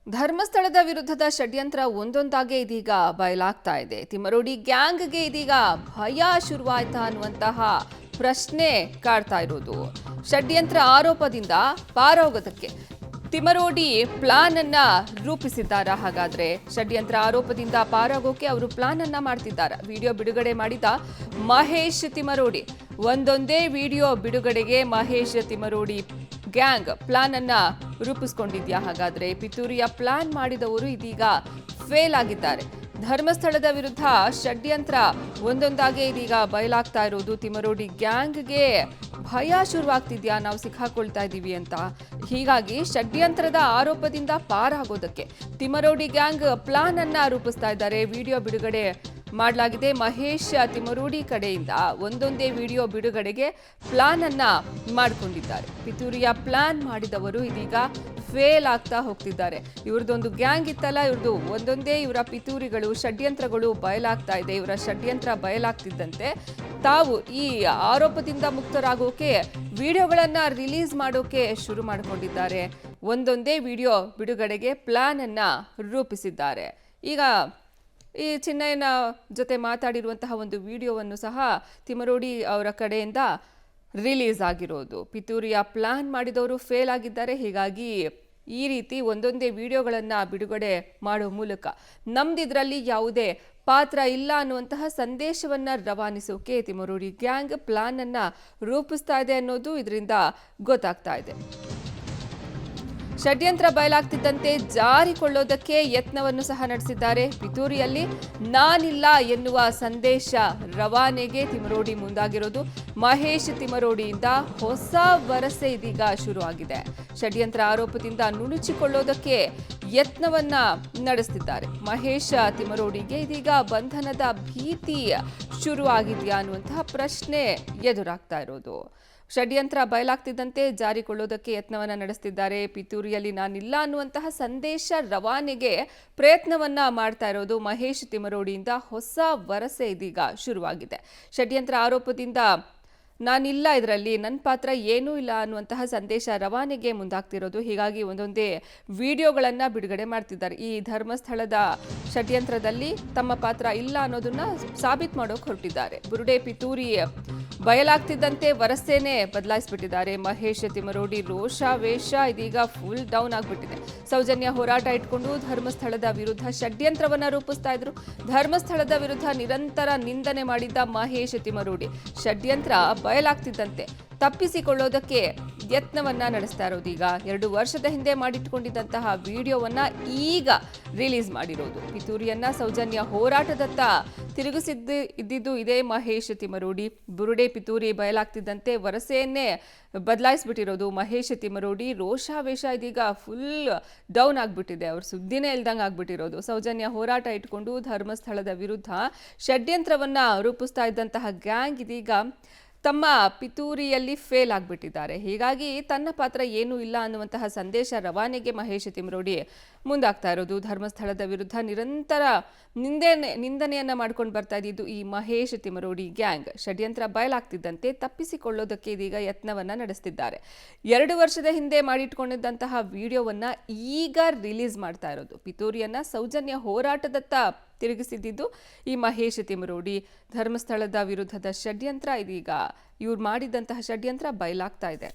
ಧರ್ಮಸ್ಥಳದ ವಿರುದ್ಧದ ಷಡ್ಯಂತ್ರ ಒಂದೊಂದಾಗೆ ಇದೀಗ ಬಯಲಾಗ್ತಾ ಇದೆ. ತಿಮ್ಮರೋಡಿ ಗ್ಯಾಂಗ್ಗೆ ಇದೀಗ ಭಯ ಶುರುವಾಯ್ತಾ ಅನ್ನುವಂತಹ ಪ್ರಶ್ನೆ ಕಾಡ್ತಾ ಇರೋದು. ಷಡ್ಯಂತ್ರ ಆರೋಪದಿಂದ ಪಾರೋಗೋದಕ್ಕೆ ತಿಮ್ಮರೋಡಿ ಪ್ಲಾನ್ ಅನ್ನ ರೂಪಿಸಿದ್ದಾರಾ? ಹಾಗಾದ್ರೆ ಷಡ್ಯಂತ್ರ ಆರೋಪದಿಂದ ಪಾರಾಗೋಕೆ ಅವರು ಪ್ಲಾನ್ ಅನ್ನ ಮಾಡ್ತಿದ್ದಾರೆ. ವಿಡಿಯೋ ಬಿಡುಗಡೆ ಮಾಡಿದ ಮಹೇಶ್ ತಿಮ್ಮರೋಡಿ, ಒಂದೊಂದೇ ವಿಡಿಯೋ ಬಿಡುಗಡೆಗೆ ಮಹೇಶ್ ತಿಮ್ಮರೋಡಿ ಗ್ಯಾಂಗ್ ಪ್ಲಾನ್ ಅನ್ನ ರೂಪಿಸಿಕೊಂಡಿದ್ಯಾ? ಹಾಗಾದ್ರೆ ಪಿತೂರಿಯ ಪ್ಲಾನ್ ಮಾಡಿದವರು ಇದೀಗ ಫೇಲ್ ಆಗಿದ್ದಾರೆ. ಧರ್ಮಸ್ಥಳದ ವಿರುದ್ಧ ಷಡ್ಯಂತ್ರ ಒಂದೊಂದಾಗೆ ಇದೀಗ ಬಯಲಾಗ್ತಾ ಇರೋದು. ತಿಮ್ಮರೋಡಿ ಗ್ಯಾಂಗ್ಗೆ ಭಯ ಶುರುವಾಗ್ತಿದ್ಯಾ, ನಾವು ಸಿಕ್ಕಾಕೊಳ್ತಾ ಇದ್ದೀವಿ ಅಂತ. ಹೀಗಾಗಿ ಷಡ್ಯಂತ್ರದ ಆರೋಪದಿಂದ ಪಾರಾಗೋದಕ್ಕೆ ತಿಮ್ಮರೋಡಿ ಗ್ಯಾಂಗ್ ಪ್ಲಾನ್ ಅನ್ನ ರೂಪಿಸ್ತಾ ಇದ್ದಾರೆ. ವಿಡಿಯೋ ಬಿಡುಗಡೆ ಮಾಡಲಾಗಿದೆ. ಮಹೇಶ್ ತಿಮ್ಮರೋಡಿ ಕಡೆಯಿಂದ ಒಂದೊಂದೇ ವಿಡಿಯೋ ಬಿಡುಗಡೆಗೆ ಪ್ಲಾನ್ ಅನ್ನ ಮಾಡಿಕೊಂಡಿದ್ದಾರೆ. ಪಿತೂರಿಯ ಪ್ಲಾನ್ ಮಾಡಿದವರು ಇದೀಗ ಫೇಲ್ ಆಗ್ತಾ ಹೋಗ್ತಿದ್ದಾರೆ. ಇವ್ರದೊಂದು ಗ್ಯಾಂಗ್ ಇತ್ತಲ್ಲ, ಇವ್ರದ್ದು ಒಂದೊಂದೇ ಇವರ ಪಿತೂರಿಗಳು, ಷಡ್ಯಂತ್ರಗಳು ಬಯಲಾಗ್ತಾ ಇದೆ. ಇವರ ಷಡ್ಯಂತ್ರ ಬಯಲಾಗ್ತಿದ್ದಂತೆ ತಾವು ಈ ಆರೋಪದಿಂದ ಮುಕ್ತರಾಗೋಕೆ ವಿಡಿಯೋಗಳನ್ನ ರಿಲೀಸ್ ಮಾಡೋಕೆ ಶುರು ಮಾಡಿಕೊಂಡಿದ್ದಾರೆ. ಒಂದೊಂದೇ ವಿಡಿಯೋ ಬಿಡುಗಡೆಗೆ ಪ್ಲಾನ್ ಅನ್ನ ರೂಪಿಸಿದ್ದಾರೆ. ಈಗ ಈ ಚಿನ್ನಯ್ಯನ ಜೊತೆ ಮಾತಾಡಿರುವಂತಹ ಒಂದು ವಿಡಿಯೋವನ್ನು ಸಹ ತಿಮ್ಮರೋಡಿ ಅವರ ಕಡೆಯಿಂದ ರಿಲೀಸ್ ಆಗಿರೋದು. ಪಿತೂರಿಯ ಪ್ಲಾನ್ ಮಾಡಿದವರು ಫೇಲ್ ಆಗಿದ್ದಾರೆ. ಹೀಗಾಗಿ ಈ ರೀತಿ ಒಂದೊಂದೇ ವಿಡಿಯೋಗಳನ್ನು ಬಿಡುಗಡೆ ಮಾಡೋ ಮೂಲಕ ನಮ್ದಿದ್ರಲ್ಲಿ ಯಾವುದೇ ಪಾತ್ರ ಇಲ್ಲ ಅನ್ನುವಂತಹ ಸಂದೇಶವನ್ನ ರವಾನಿಸೋಕೆ ತಿಮ್ಮರೋಡಿ ಗ್ಯಾಂಗ್ ಪ್ಲಾನ್ ಅನ್ನ ರೂಪಿಸ್ತಾ ಇದೆ ಅನ್ನೋದು ಇದರಿಂದ ಗೊತ್ತಾಗ್ತಾ ಇದೆ. ಷಡ್ಯಂತ್ರ ಬಯಲಾಗ್ತಿದ್ದಂತೆ ಜಾರಿಕೊಳ್ಳೋದಕ್ಕೆ ಯತ್ನವನ್ನು ಸಹ ನಡೆಸಿದ್ದಾರೆ. ಪಿತೂರಿಯಲ್ಲಿ ನಾನಿಲ್ಲ ಎನ್ನುವ ಸಂದೇಶ ರವಾನೆಗೆ ತಿಮ್ಮರೋಡಿ ಮುಂದಾಗಿರೋದು. ಮಹೇಶ್ ತಿಮ್ಮರೋಡಿಯಿಂದ ಹೊಸ ವರಸೆ ಇದೀಗ ಶುರುವಾಗಿದೆ. ಷಡ್ಯಂತ್ರ ಆರೋಪದಿಂದ ನುಣುಚಿಕೊಳ್ಳೋದಕ್ಕೆ ಯತ್ನವನ್ನ ನಡೆಸ್ತಿದ್ದಾರೆ. ಮಹೇಶ್ ತಿಮ್ಮರೋಡಿಗೆ ಇದೀಗ ಬಂಧನದ ಭೀತಿ ಶುರುವಾಗಿದೆಯಾ ಅನ್ನುವಂತಹ ಪ್ರಶ್ನೆ ಎದುರಾಗ್ತಾ ಇರೋದು. ಷಡ್ಯಂತ್ರ ಬಯಲಾಗ್ತಿದ್ದಂತೆ ಜಾರಿಕೊಳ್ಳೋದಕ್ಕೆ ಯತ್ನವನ್ನ ನಡೆಸ್ತಿದ್ದಾರೆ. ಪಿತೂರಿಯಲ್ಲಿ ನಾನಿಲ್ಲ ಅನ್ನುವಂತಹ ಸಂದೇಶ ರವಾನೆಗೆ ಪ್ರಯತ್ನವನ್ನ ಮಾಡ್ತಾ ಇರೋದು. ಮಹೇಶ್ ತಿಮ್ಮರೋಡಿಯಿಂದ ಹೊಸ ವರಸೆ ಇದೀಗ ಶುರುವಾಗಿದೆ. ಷಡ್ಯಂತ್ರ ಆರೋಪದಿಂದ ನಾನಿಲ್ಲ, ಇದರಲ್ಲಿ ನನ್ನ ಪಾತ್ರ ಏನೂ ಇಲ್ಲ ಅನ್ನುವಂತಹ ಸಂದೇಶ ರವಾನೆಗೆ ಮುಂದಾಗ್ತಿರೋದು. ಹೀಗಾಗಿ ಒಂದೊಂದೇ ವಿಡಿಯೋಗಳನ್ನು ಬಿಡುಗಡೆ ಮಾಡ್ತಿದ್ದಾರೆ. ಈ ಧರ್ಮಸ್ಥಳದ ಷಡ್ಯಂತ್ರದಲ್ಲಿ ತಮ್ಮ ಪಾತ್ರ ಇಲ್ಲ ಅನ್ನೋದನ್ನ ಸಾಬೀತು ಮಾಡೋಕೆ ಹೊರಟಿದ್ದಾರೆ. ಬುರುಡೆ ಪಿತೂರಿ ಬಯಲಾಗ್ತಿದ್ದಂತೆ ವರಸೆನೇ ಬದಲಾಯಿಸ್ಬಿಟ್ಟಿದ್ದಾರೆ. ಮಹೇಶ್ ತಿಮ್ಮರೋಡಿ ರೋಷಾವೇಶ ಇದೀಗ ಫುಲ್ ಡೌನ್ ಆಗ್ಬಿಟ್ಟಿದೆ. ಸೌಜನ್ಯ ಹೋರಾಟ ಇಟ್ಕೊಂಡು ಧರ್ಮಸ್ಥಳದ ವಿರುದ್ಧ ಷಡ್ಯಂತ್ರವನ್ನ ರೂಪಿಸ್ತಾ ಇದ್ರು. ಧರ್ಮಸ್ಥಳದ ವಿರುದ್ಧ ನಿರಂತರ ನಿಂದನೆ ಮಾಡಿದ್ದ ಮಹೇಶ್ ತಿಮ್ಮರೋಡಿ ಷಡ್ಯಂತ್ರ ಬಯಲಾಗ್ತಿದ್ದಂತೆ ತಪ್ಪಿಸಿಕೊಳ್ಳೋದಕ್ಕೆ ಯತ್ನವನ್ನ ನಡೆಸ್ತಾ ಇರೋದು. ಈಗ 2 ವರ್ಷದ ಹಿಂದೆ ಮಾಡಿಟ್ಕೊಂಡಿದ್ದಂತಹ ವಿಡಿಯೋವನ್ನ ಈಗ ರಿಲೀಸ್ ಮಾಡಿರೋದು. ಪಿತೂರಿಯನ್ನ ಸೌಜನ್ಯ ಹೋರಾಟದತ್ತ ಇದ್ದಿದ್ದು ಇದೇ ಮಹೇಶ್ ತಿಮ್ಮರೋಡಿ. ಬುರುಡೆ ಪಿತೂರಿ ಬಯಲಾಗ್ತಿದ್ದಂತೆ ವರಸೆಯನ್ನೇ ಬದಲಾಯಿಸ್ಬಿಟ್ಟಿರೋದು. ಮಹೇಶ್ ತಿಮ್ಮರೋಡಿ ರೋಷಾವೇಶ ಇದೀಗ ಫುಲ್ ಡೌನ್ ಆಗ್ಬಿಟ್ಟಿದೆ. ಅವ್ರ ಸುದ್ದಿನೇ ಇಲ್ದಂಗೆ ಆಗ್ಬಿಟ್ಟಿರೋದು. ಸೌಜನ್ಯ ಹೋರಾಟ ಇಟ್ಕೊಂಡು ಧರ್ಮಸ್ಥಳದ ವಿರುದ್ಧ ಷಡ್ಯಂತ್ರವನ್ನ ರೂಪಿಸ್ತಾ ಇದ್ದಂತಹ ಗ್ಯಾಂಗ್ ಇದೀಗ ತಮ್ಮ ಪಿತೂರಿಯಲ್ಲಿ ಫೇಲ್ ಆಗಿಬಿಟ್ಟಿದ್ದಾರೆ. ಹೀಗಾಗಿ ತನ್ನ ಪಾತ್ರ ಏನೂ ಇಲ್ಲ ಅನ್ನುವಂತಹ ಸಂದೇಶ ರವಾನೆಗೆ ಮಹೇಶ್ ತಿಮ್ಮರೋಡಿ ಮುಂದಾಗ್ತಾ ಇರೋದು. ಧರ್ಮಸ್ಥಳದ ವಿರುದ್ಧ ನಿರಂತರ ನಿಂದನೆಯನ್ನ ಮಾಡ್ಕೊಂಡು ಬರ್ತಾ ಇದ್ದಿದ್ದು ಈ ಮಹೇಶ್ ತಿಮ್ಮರೋಡಿ ಗ್ಯಾಂಗ್ ಷಡ್ಯಂತ್ರ ಬಯಲಾಗ್ತಿದ್ದಂತೆ ತಪ್ಪಿಸಿಕೊಳ್ಳೋದಕ್ಕೆ ಇದೀಗ ಯತ್ನವನ್ನ ನಡೆಸ್ತಿದ್ದಾರೆ. 2 ವರ್ಷದ ಹಿಂದೆ ಮಾಡಿಟ್ಕೊಂಡಿದ್ದಂತಹ ವಿಡಿಯೋವನ್ನ ಈಗ ರಿಲೀಸ್ ಮಾಡ್ತಾ ಇರೋದು. ಪಿತೂರಿಯನ್ನ ಸೌಜನ್ಯ ಹೋರಾಟದತ್ತ ತಿರುಗಿಸಿದ್ದು ಈ ಮಹೇಶ್ ತಿಮ್ಮರೋಡಿ. ಧರ್ಮಸ್ಥಳದ ವಿರುದ್ಧದ ಷಡ್ಯಂತ್ರ ಇದೀಗ ಇವ್ರು ಮಾಡಿದಂತಹ ಷಡ್ಯಂತ್ರ ಬಯಲಾಗ್ತಾ ಇದೆ.